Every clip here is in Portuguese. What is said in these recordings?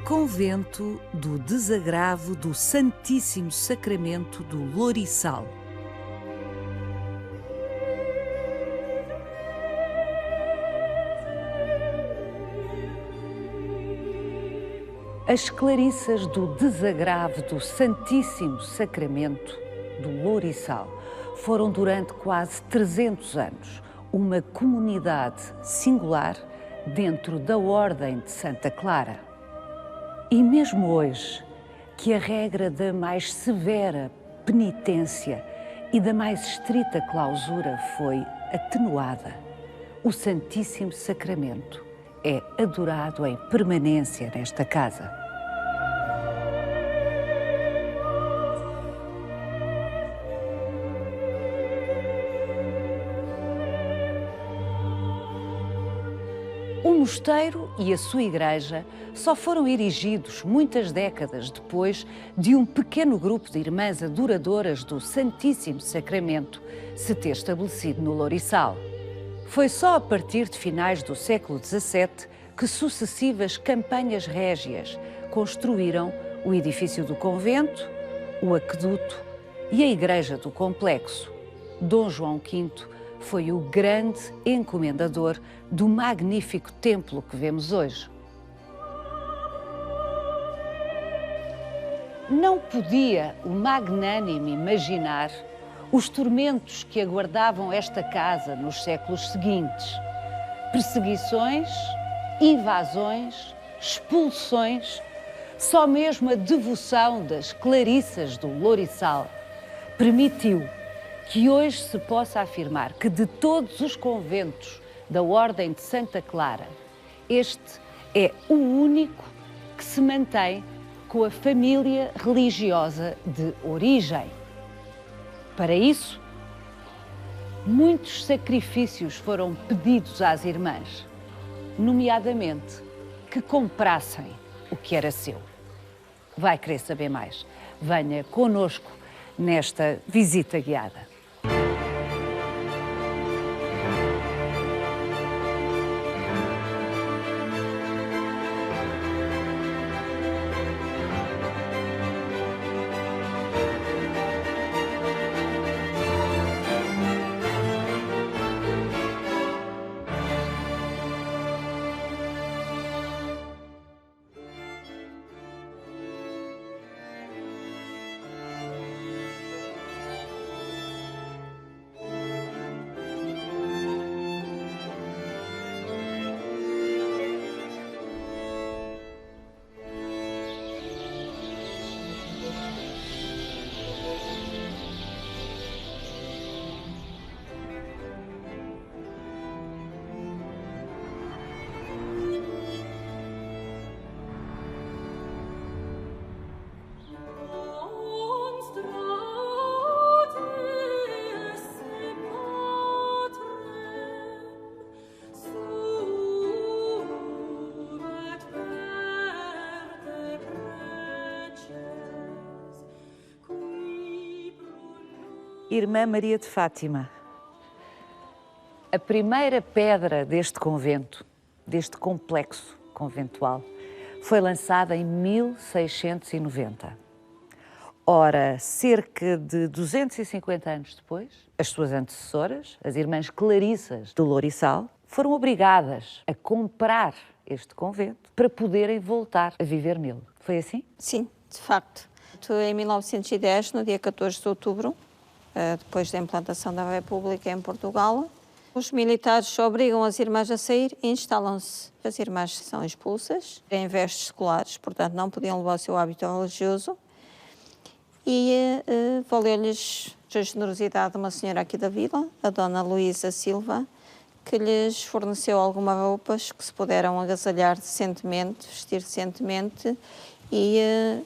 Convento do Desagravo do Santíssimo Sacramento do Lourissal. As Clarissas do Desagravo do Santíssimo Sacramento do Lourissal foram durante quase 300 anos uma comunidade singular dentro da Ordem de Santa Clara. E mesmo hoje, que a regra da mais severa penitência e da mais estrita clausura foi atenuada, o Santíssimo Sacramento é adorado em permanência nesta casa. O mosteiro e a sua igreja só foram erigidos muitas décadas depois de um pequeno grupo de irmãs adoradoras do Santíssimo Sacramento se ter estabelecido no Lourissal. Foi só a partir de finais do século XVII que sucessivas campanhas régias construíram o edifício do convento, o aqueduto e a igreja do complexo. Dom João V foi o grande encomendador do magnífico templo que vemos hoje. Não podia o magnânime imaginar os tormentos que aguardavam esta casa nos séculos seguintes. Perseguições, invasões, expulsões, só mesmo a devoção das Clarissas do Lourissal permitiu que hoje se possa afirmar que de todos os conventos da Ordem de Santa Clara, este é o único que se mantém com a família religiosa de origem. Para isso, muitos sacrifícios foram pedidos às irmãs, nomeadamente que comprassem o que era seu. Vai querer saber mais? Venha conosco nesta visita guiada. Irmã Maria de Fátima, a primeira pedra deste convento, deste complexo conventual, foi lançada em 1690. Ora, cerca de 250 anos depois, as suas antecessoras, as irmãs Clarissas do Lourissal, foram obrigadas a comprar este convento para poderem voltar a viver nele. Foi assim? Sim, de facto. Em 1910, no dia 14 de outubro, depois da implantação da República em Portugal, os militares obrigam as irmãs a sair e instalam-se. As irmãs são expulsas em vestes escolares, portanto não podiam levar o seu hábito religioso, e valeu-lhes a generosidade de uma senhora aqui da vila, a dona Luísa Silva, que lhes forneceu algumas roupas que se puderam agasalhar decentemente, vestir decentemente e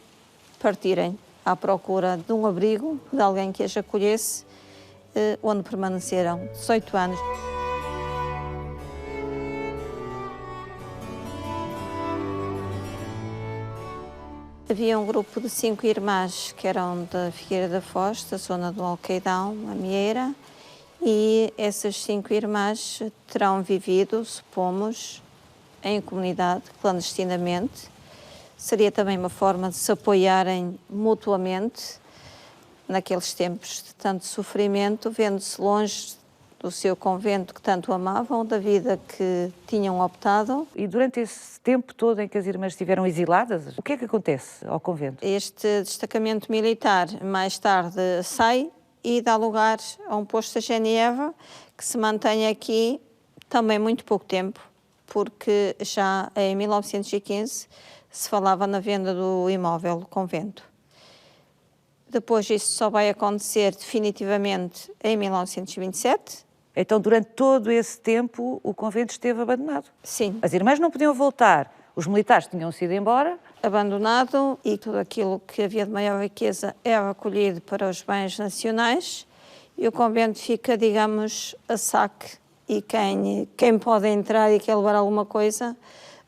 partirem à procura de um abrigo, de alguém que as acolhesse, onde permaneceram 18 anos. Havia um grupo de 5 irmãs que eram da Figueira da Foz, da zona do Alqueidão, a Mieira, e essas 5 irmãs terão vivido, supomos, em comunidade, clandestinamente, Seria também uma forma de se apoiarem mutuamente naqueles tempos de tanto sofrimento, vendo-se longe do seu convento que tanto amavam, da vida que tinham optado. E durante esse tempo todo em que as irmãs estiveram exiladas, o que é que acontece ao convento? Este destacamento militar mais tarde sai e dá lugar a um posto a Genieva, que se mantém aqui também muito pouco tempo, porque já em 1915 se falava na venda do imóvel do convento. Depois isso só vai acontecer definitivamente em 1927. Então, durante todo esse tempo, o convento esteve abandonado. Sim. As irmãs não podiam voltar, os militares tinham-se ido embora. Abandonado, e tudo aquilo que havia de maior riqueza era acolhido para os bens nacionais, e o convento fica, digamos, a saque, e quem pode entrar e quer levar alguma coisa,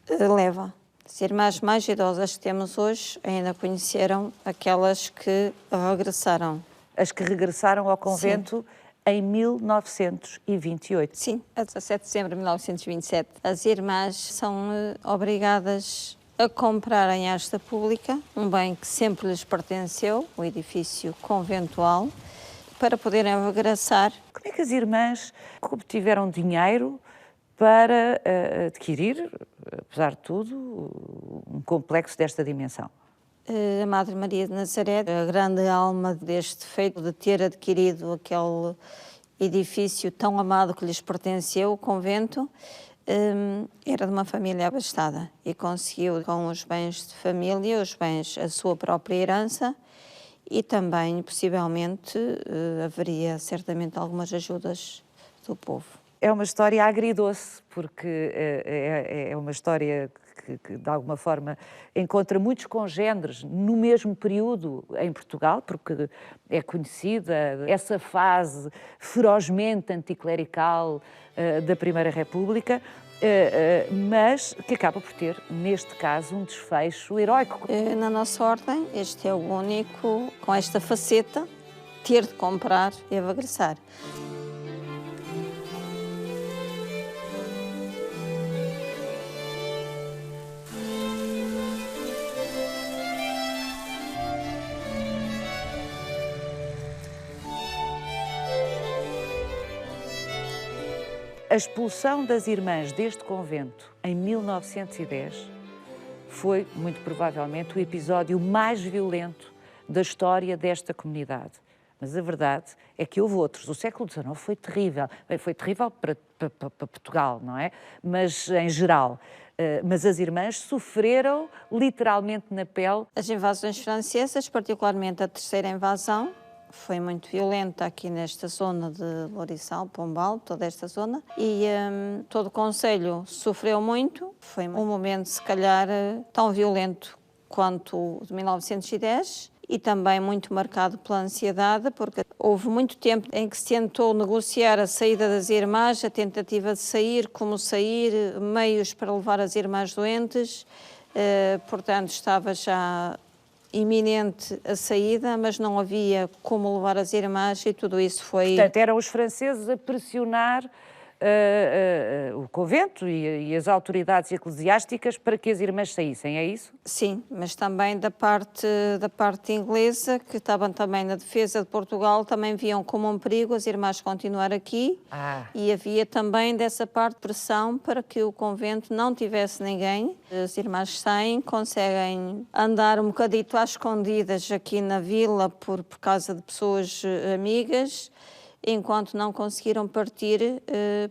leva. As irmãs mais idosas que temos hoje ainda conheceram aquelas que regressaram. As que regressaram ao convento. Sim. Em 1928. Sim, a 17 de dezembro de 1927. As irmãs são obrigadas a comprarem a esta pública, um bem que sempre lhes pertenceu, o edifício conventual, para poderem regressar. Como é que as irmãs obtiveram dinheiro para adquirir, apesar de tudo, um complexo desta dimensão? A Madre Maria de Nazaré, a grande alma deste feito de ter adquirido aquele edifício tão amado que lhes pertenceu, o convento, era de uma família abastada e conseguiu, com os bens de família, os bens, a sua própria herança, e também, possivelmente, haveria certamente algumas ajudas do povo. É uma história agridoce, porque é uma história que, de alguma forma, encontra muitos congêneres no mesmo período em Portugal, porque é conhecida essa fase ferozmente anticlerical da Primeira República, mas que acaba por ter, neste caso, um desfecho heróico. Na nossa ordem, este é o único com esta faceta, ter de comprar e regressar. A expulsão das irmãs deste convento em 1910 foi, muito provavelmente, o episódio mais violento da história desta comunidade. Mas a verdade é que houve outros. O século XIX foi terrível. Bem, foi terrível para Portugal, não é? Mas em geral. Mas as irmãs sofreram literalmente na pele. As invasões francesas, particularmente a terceira invasão, foi muito violenta aqui nesta zona de Lourissal, Pombal, toda esta zona, e todo o concelho sofreu muito. Foi um momento, se calhar, tão violento quanto o de 1910 e também muito marcado pela ansiedade, porque houve muito tempo em que se tentou negociar a saída das irmãs, a tentativa de sair, como sair, meios para levar as irmãs doentes, portanto estava já iminente a saída, mas não havia como levar as irmãs e tudo isso foi... Portanto, eram os franceses a pressionar o convento e as autoridades eclesiásticas para que as irmãs saíssem, é isso? Sim, mas também da parte inglesa, que estavam também na defesa de Portugal, também viam como um perigo as irmãs continuar aqui. E havia também dessa parte pressão para que o convento não tivesse ninguém. As irmãs saem, conseguem andar um bocadito às escondidas aqui na vila por causa de pessoas amigas, enquanto não conseguiram partir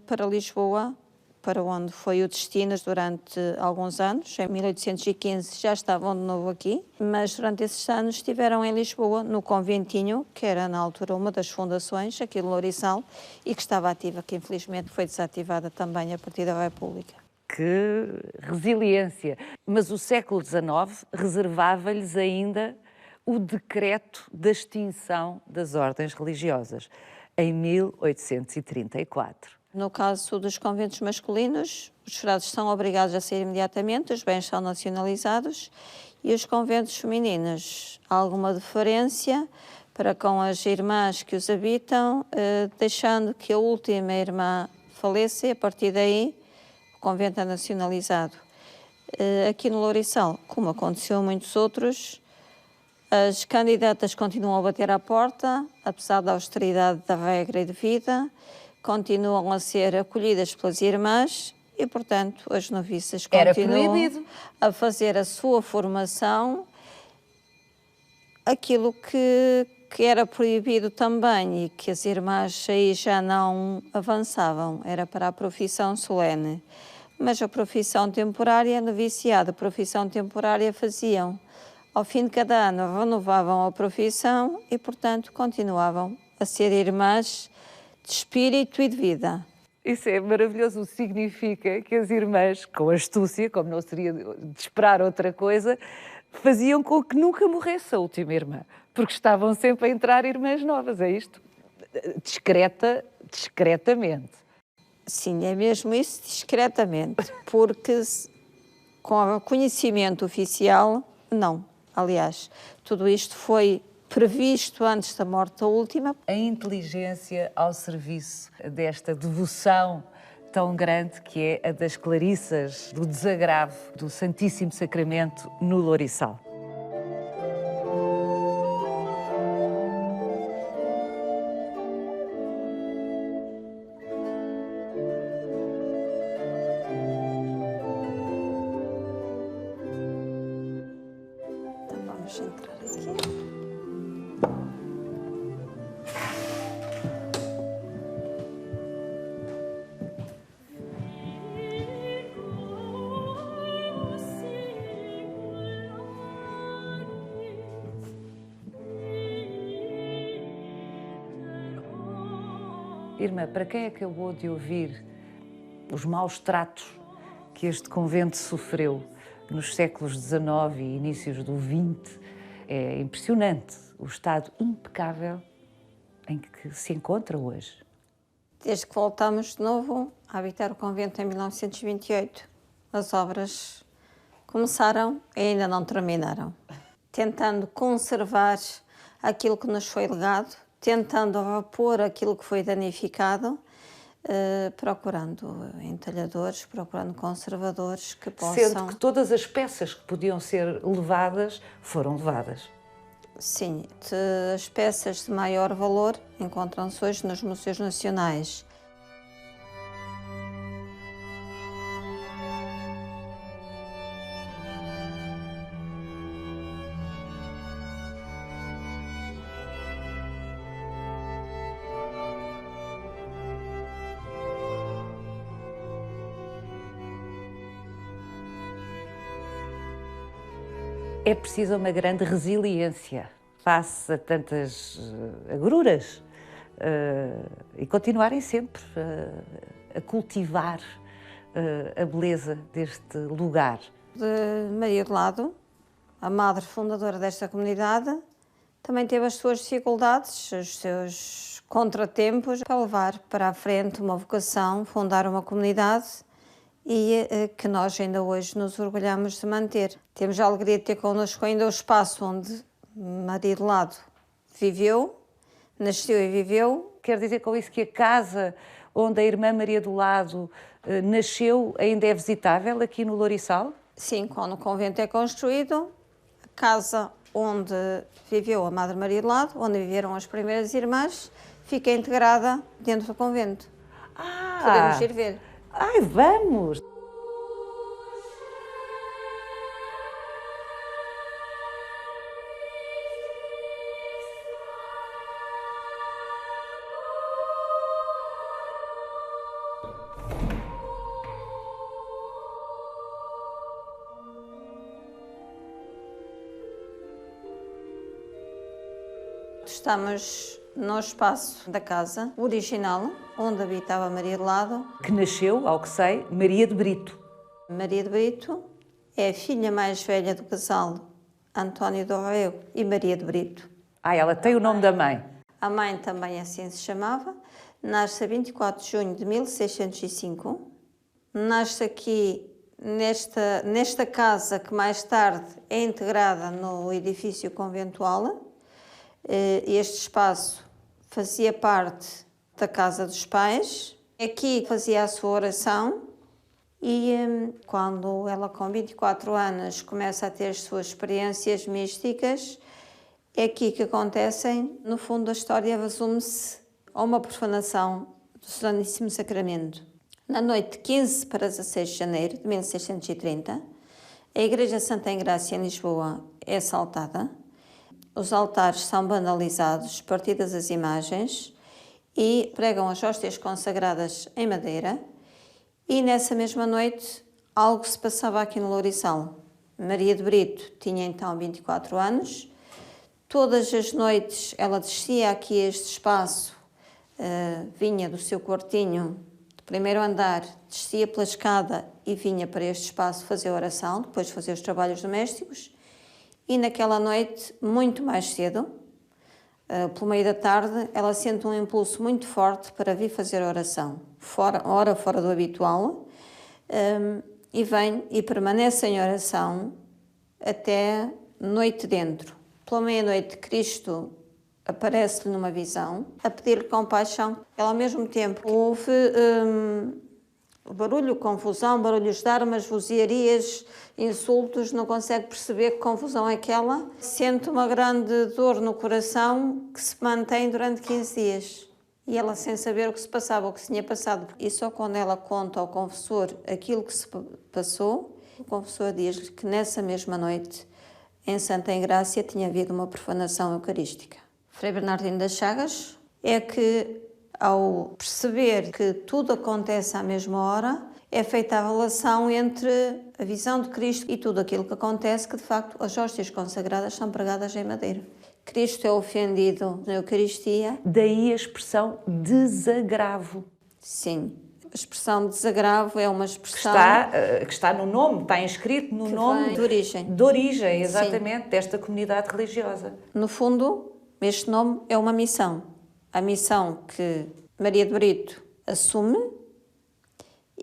para Lisboa, para onde foi o destino durante alguns anos. Em 1815 já estavam de novo aqui, mas durante esses anos estiveram em Lisboa, no conventinho, que era na altura uma das fundações, aqui de Lourissal, e que estava ativa, que infelizmente foi desativada também a partir da República. Que resiliência! Mas o século XIX reservava-lhes ainda o decreto da extinção das ordens religiosas, em 1834. No caso dos conventos masculinos, os frades são obrigados a sair imediatamente, os bens são nacionalizados, e os conventos femininos, há alguma deferência para com as irmãs que os habitam, deixando que a última irmã faleça e, a partir daí, o convento é nacionalizado. Aqui no Lourissal, como aconteceu a muitos outros, as candidatas continuam a bater à porta, apesar da austeridade da regra e de vida, continuam a ser acolhidas pelas irmãs e, portanto, as noviças continuam a fazer a sua formação. Aquilo que era proibido também e que as irmãs aí já não avançavam era para a profissão solene. Mas a profissão temporária, noviciado, a profissão temporária faziam. Ao fim de cada ano renovavam a profissão e, portanto, continuavam a ser irmãs de espírito e de vida. Isso é maravilhoso, significa que as irmãs, com astúcia, como não seria de esperar outra coisa, faziam com que nunca morresse a última irmã, porque estavam sempre a entrar irmãs novas, é isto? Discretamente. Sim, é mesmo isso, discretamente, porque com o conhecimento oficial, não. Aliás, tudo isto foi previsto antes da morte da última. A inteligência ao serviço desta devoção tão grande que é a das Clarissas do Desagravo do Santíssimo Sacramento no Lourissal. Então vamos entrar aqui. Irmã, para quem acabou de ouvir os maus tratos que este convento sofreu nos séculos XIX e inícios do XX, é impressionante o estado impecável em que se encontra hoje. Desde que voltámos de novo a habitar o convento em 1928, as obras começaram e ainda não terminaram. Tentando conservar aquilo que nos foi legado, tentando repor aquilo que foi danificado, procurando entalhadores, procurando conservadores que possam... Sendo que todas as peças que podiam ser levadas, foram levadas. Sim, as peças de maior valor encontram-se hoje nos museus nacionais. É preciso uma grande resiliência face a tantas agruras e continuarem sempre a cultivar a beleza deste lugar. De Maria do Lado, a madre fundadora desta comunidade, também teve as suas dificuldades, os seus contratempos para levar para a frente uma vocação, fundar uma comunidade e que nós ainda hoje nos orgulhamos de manter. Temos a alegria de ter connosco ainda o espaço onde Maria do Lado viveu, nasceu e viveu. Quer dizer com isso que a casa onde a irmã Maria do Lado nasceu ainda é visitável aqui no Lourissal? Sim, quando o convento é construído, a casa onde viveu a Madre Maria do Lado, onde viveram as primeiras irmãs, fica integrada dentro do convento. Podemos ir ver. Ai, vamos! Estamos no espaço da casa original, onde habitava Maria do Lado. Que nasceu, ao que sei, Maria de Brito. Maria de Brito é a filha mais velha do casal António do Rego e Maria de Brito. Ela tem o nome da mãe. A mãe também assim se chamava. Nasce a 24 de junho de 1605. Nasce aqui nesta casa que mais tarde é integrada no edifício conventual. Este espaço fazia parte da casa dos pais. Aqui fazia a sua oração E quando ela, com 24 anos, começa a ter as suas experiências místicas, é aqui que acontecem, no fundo, a história resume-se a uma profanação do Santíssimo Sacramento. Na noite de 15 para 16 de janeiro de 1630, a Igreja Santa Engrácia em Lisboa é assaltada, os altares são vandalizados, partidas as imagens e pregam as hóstias consagradas em madeira. E nessa mesma noite algo se passava aqui no Lourissal. Maria de Brito tinha então 24 anos, todas as noites ela descia aqui a este espaço, vinha do seu quartinho do primeiro andar, descia pela escada e vinha para este espaço fazer oração, depois de fazer os trabalhos domésticos. E naquela noite, muito mais cedo, pelo meio da tarde, ela sente um impulso muito forte para vir fazer oração, hora fora do habitual, e vem e permanece em oração até noite dentro. Pela meia-noite, Cristo aparece-lhe numa visão, a pedir-lhe compaixão. Ela, ao mesmo tempo, ouve barulho, confusão, barulhos de armas, vozearias, insultos, não consegue perceber que confusão é aquela. Sente uma grande dor no coração que se mantém durante 15 dias. E ela, sem saber o que se passava, o que se tinha passado. E só quando ela conta ao confessor aquilo que se passou, o confessor diz-lhe que nessa mesma noite, em Santa Engrácia, tinha havido uma profanação eucarística. Frei Bernardino das Chagas é que, ao perceber que tudo acontece à mesma hora, é feita a relação entre a visão de Cristo e tudo aquilo que acontece, que de facto as hóstias consagradas são pregadas em madeira. Cristo é ofendido na Eucaristia. Daí a expressão desagravo. Sim, a expressão desagravo é uma expressão Que está no nome, está inscrito no nome de origem. De origem, exatamente, sim, desta comunidade religiosa. No fundo, este nome é uma missão. A missão que Maria de Brito assume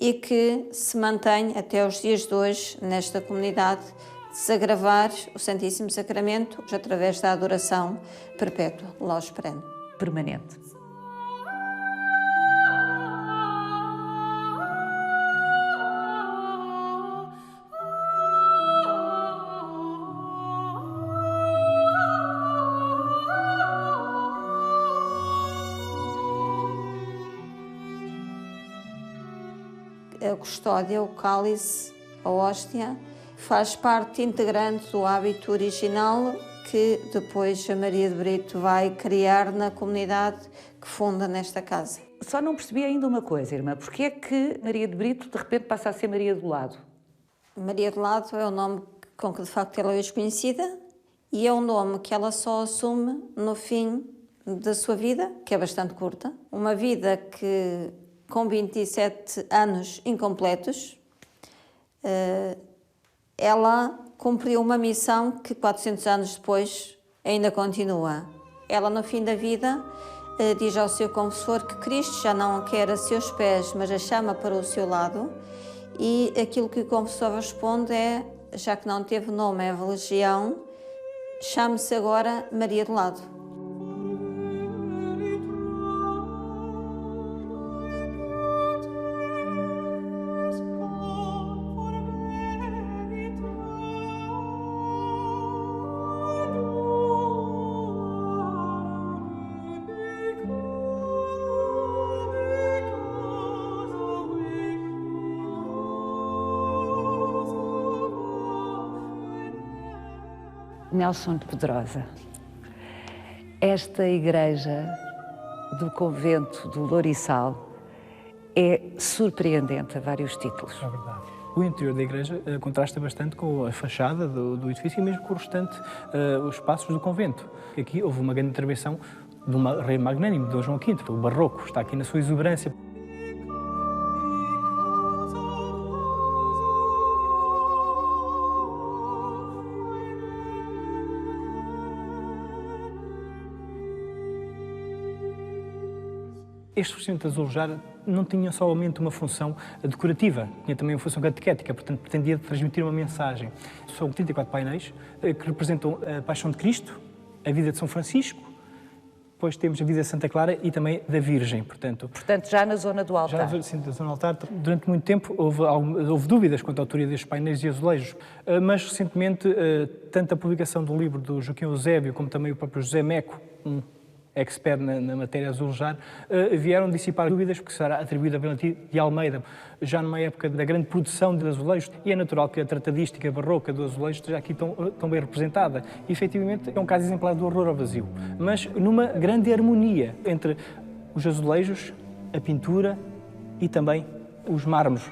e que se mantém até os dias de hoje nesta comunidade, desagravar o Santíssimo Sacramento através da adoração perpétua, Laus perene. Permanente. A custódia, o cálice, a hóstia, faz parte integrante do hábito original que depois a Maria de Brito vai criar na comunidade que funda nesta casa. Só não percebi ainda uma coisa, irmã. Porquê é que Maria de Brito de repente passa a ser Maria do Lado? Maria do Lado é o nome com que de facto ela é hoje conhecida e é um nome que ela só assume no fim da sua vida, que é bastante curta. Uma vida que, com 27 anos incompletos, ela cumpriu uma missão que 400 anos depois ainda continua. Ela, no fim da vida, diz ao seu confessor que Cristo já não a quer a seus pés, mas a chama para o seu lado, e aquilo que o confessor responde é, já que não teve nome em religião, chame-se agora Maria do Lado. Nelson de Pedrosa, esta igreja do convento do Lourissal é surpreendente a vários títulos. É verdade. O interior da igreja contrasta bastante com a fachada do edifício e mesmo com o restante, os espaços do convento. Aqui houve uma grande intervenção do rei magnânimo, Dom João V. O barroco está aqui na sua exuberância. Este revestimento azulejar não tinha somente uma função decorativa, tinha também uma função catequética, portanto pretendia transmitir uma mensagem. São 34 painéis que representam a Paixão de Cristo, a vida de São Francisco, Depois temos a vida de Santa Clara e também da Virgem, portanto já na zona do altar. Já sim, da zona do altar. Durante muito tempo houve dúvidas quanto à autoria destes painéis e azulejos, mas recentemente, tanto a publicação do livro do Joaquim Eusébio, como também o próprio José Meco, um expert na matéria azulejar, vieram dissipar dúvidas, porque será atribuída a Valentim de Almeida, já numa época da grande produção de azulejos, e é natural que a tratadística barroca do azulejo esteja aqui tão bem representada. E, efetivamente, é um caso exemplar do horror ao vazio, mas numa grande harmonia entre os azulejos, a pintura e também os mármores.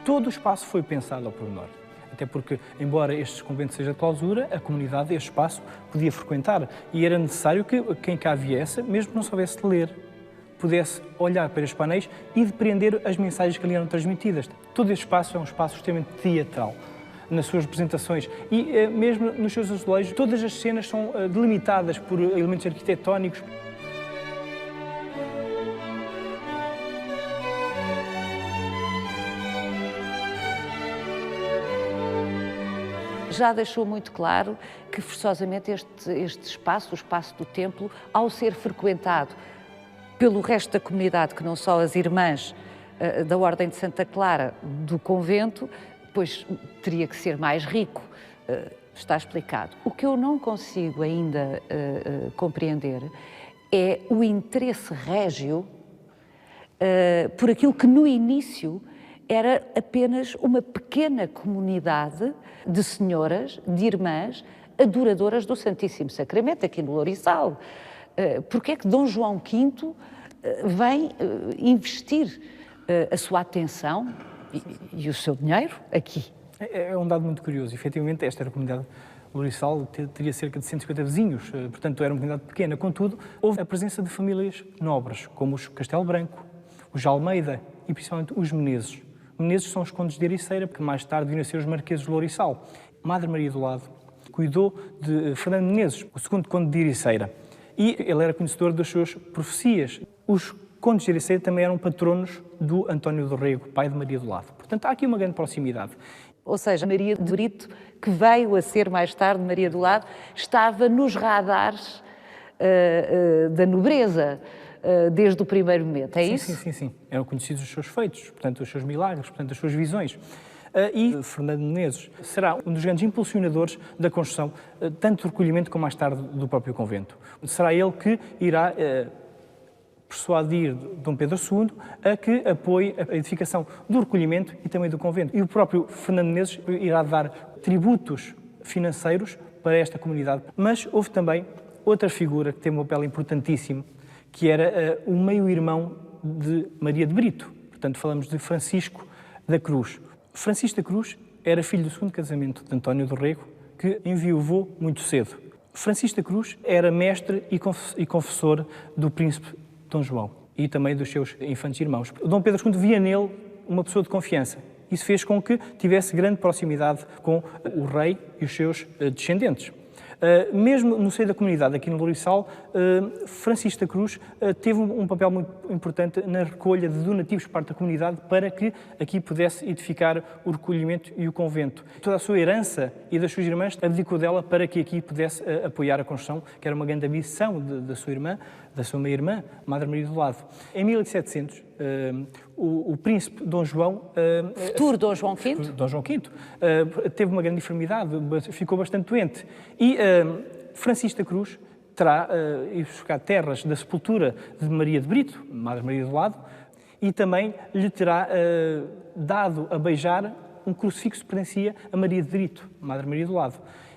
Todo o espaço foi pensado ao pormenor. Até porque, embora este convento seja de clausura, a comunidade, este espaço, podia frequentar. E era necessário que quem cá viesse, mesmo que não soubesse ler, pudesse olhar para estes painéis e depreender as mensagens que ali eram transmitidas. Todo este espaço é um espaço extremamente teatral nas suas representações e mesmo nos seus azulejos, todas as cenas são delimitadas por elementos arquitetónicos. Já deixou muito claro que, forçosamente, este espaço, o espaço do templo, ao ser frequentado pelo resto da comunidade, que não só as irmãs da Ordem de Santa Clara do convento, pois teria que ser mais rico, está explicado. O que eu não consigo ainda compreender é o interesse régio por aquilo que no início era apenas uma pequena comunidade de senhoras, de irmãs, adoradoras do Santíssimo Sacramento, aqui no Lourissal. Porque é que Dom João V vem investir a sua atenção e o seu dinheiro aqui? É um dado muito curioso. Efetivamente, esta era a comunidade Lourissal, teria cerca de 150 vizinhos, portanto era uma comunidade pequena. Contudo, houve a presença de famílias nobres, como os Castelo Branco, os Almeida e principalmente os Menezes. Menezes são os condes de Ericeira, que mais tarde viriam a ser os marqueses de Lourissal. Madre Maria do Lado cuidou de Fernando Menezes, o segundo conde de Ericeira, e ele era conhecedor das suas profecias. Os condes de Ericeira também eram patronos do António do Rego, pai de Maria do Lado. Portanto, há aqui uma grande proximidade. Ou seja, Maria de Brito, que veio a ser mais tarde Maria do Lado, estava nos radares da nobreza, desde o primeiro momento, é isso? Sim. Eram conhecidos os seus feitos, portanto, os seus milagres, portanto, as suas visões. E Fernando Menezes será um dos grandes impulsionadores da construção, tanto do recolhimento como mais tarde do próprio convento. Será ele que irá persuadir Dom Pedro II a que apoie a edificação do recolhimento e também do convento. E o próprio Fernando Menezes irá dar tributos financeiros para esta comunidade. Mas houve também outra figura que teve um papel importantíssimo, que era o meio-irmão de Maria de Brito. Portanto, falamos de Francisco da Cruz. Francisco da Cruz era filho do segundo casamento de António do Rego, que enviuvou muito cedo. Francisco da Cruz era mestre e confessor do príncipe Dom João e também dos seus infantes irmãos. Dom Pedro II via nele uma pessoa de confiança. Isso fez com que tivesse grande proximidade com o rei e os seus descendentes. Mesmo no seio da comunidade, aqui no Lourissal, Francisco da Cruz teve um papel muito importante na recolha de donativos por parte da comunidade para que aqui pudesse edificar o recolhimento e o convento. Toda a sua herança e das suas irmãs abdicou dela para que aqui pudesse apoiar a construção, que era uma grande ambição da sua irmã, da sua meia-irmã, Madre Maria do Lado. Em 1700, o príncipe Dom João... Futuro Dom João V? Dom João V. Teve uma grande enfermidade, ficou bastante doente. E Francisco da Cruz terá ido buscar terras da sepultura de Maria de Brito, Madre Maria do Lado, e também lhe terá dado a beijar um crucifixo que pertencia a Maria de Brito, Madre Maria do Lado.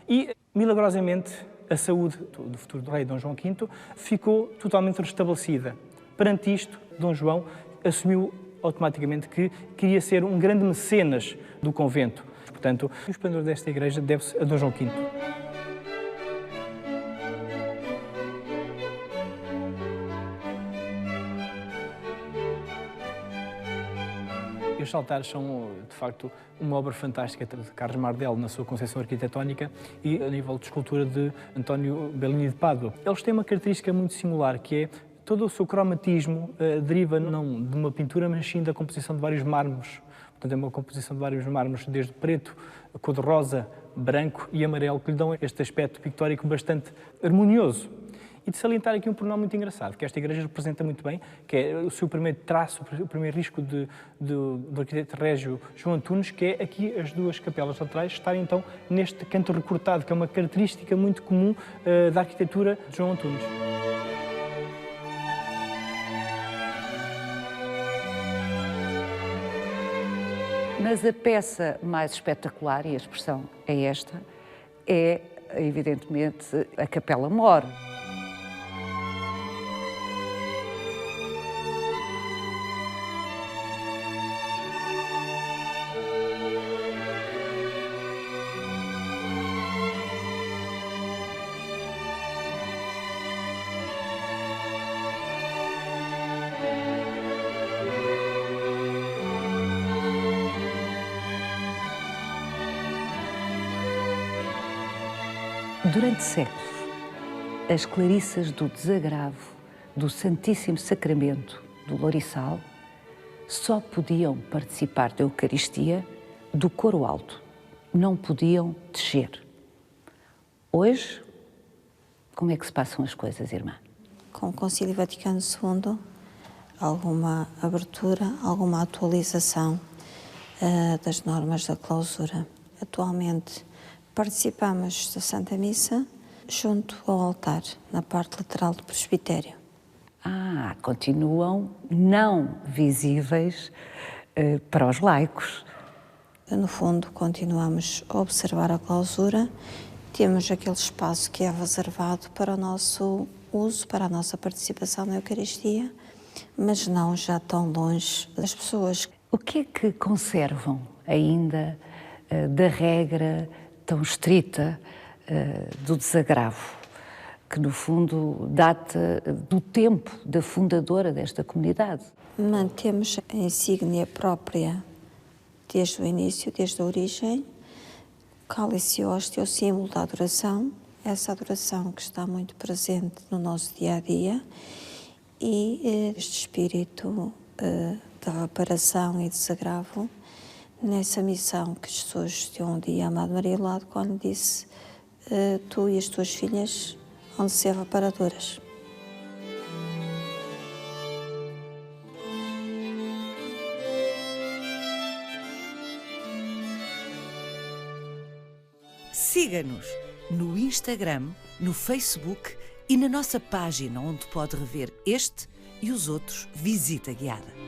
E, milagrosamente, a saúde do futuro rei Dom João V ficou totalmente restabelecida. Perante isto, Dom João assumiu automaticamente que queria ser um grande mecenas do convento. Portanto, o esplendor desta igreja deve-se a Dom João V. E os altares são, de facto, uma obra fantástica de Carlos Mardel na sua concepção arquitetónica e a nível de escultura de António Bellini de Pádua. Eles têm uma característica muito singular, que é todo o seu cromatismo deriva não de uma pintura, mas sim da composição de vários mármores. Portanto, é uma composição de vários mármores, desde preto, cor-de-rosa, branco e amarelo, que lhe dão este aspecto pictórico bastante harmonioso. E de salientar aqui um pormenor muito engraçado, que esta igreja representa muito bem, que é o seu primeiro traço, o primeiro risco do arquiteto régio João Antunes, que é aqui as duas capelas laterais estarem então neste canto recortado, que é uma característica muito comum da arquitetura de João Antunes. Mas a peça mais espetacular, e a expressão é esta, é, evidentemente, a Capela Mor. Durante séculos, as clarissas do desagravo do Santíssimo Sacramento do Lourissal só podiam participar da Eucaristia do coro alto, não podiam descer. Hoje, como é que se passam as coisas, irmã? Com o Concílio Vaticano II, alguma abertura, alguma atualização das normas da clausura. Atualmente, participamos da Santa Missa junto ao altar, na parte lateral do presbitério. Continuam não visíveis para os laicos. No fundo, continuamos a observar a clausura, temos aquele espaço que é reservado para o nosso uso, para a nossa participação na Eucaristia, mas não já tão longe das pessoas. O que é que conservam ainda da regra tão estrita do desagravo, que no fundo data do tempo da fundadora desta comunidade? Mantemos a insígnia própria desde o início, desde a origem. O cálice e hóstia é o símbolo da adoração, essa adoração que está muito presente no nosso dia-a-dia, e este espírito da reparação e desagravo, nessa missão que Jesus deu um dia à Amada Maria Lado, quando disse: tu e as tuas filhas hão de ser reparadoras. Siga-nos no Instagram, no Facebook e na nossa página, onde pode rever este e os outros Visita Guiada.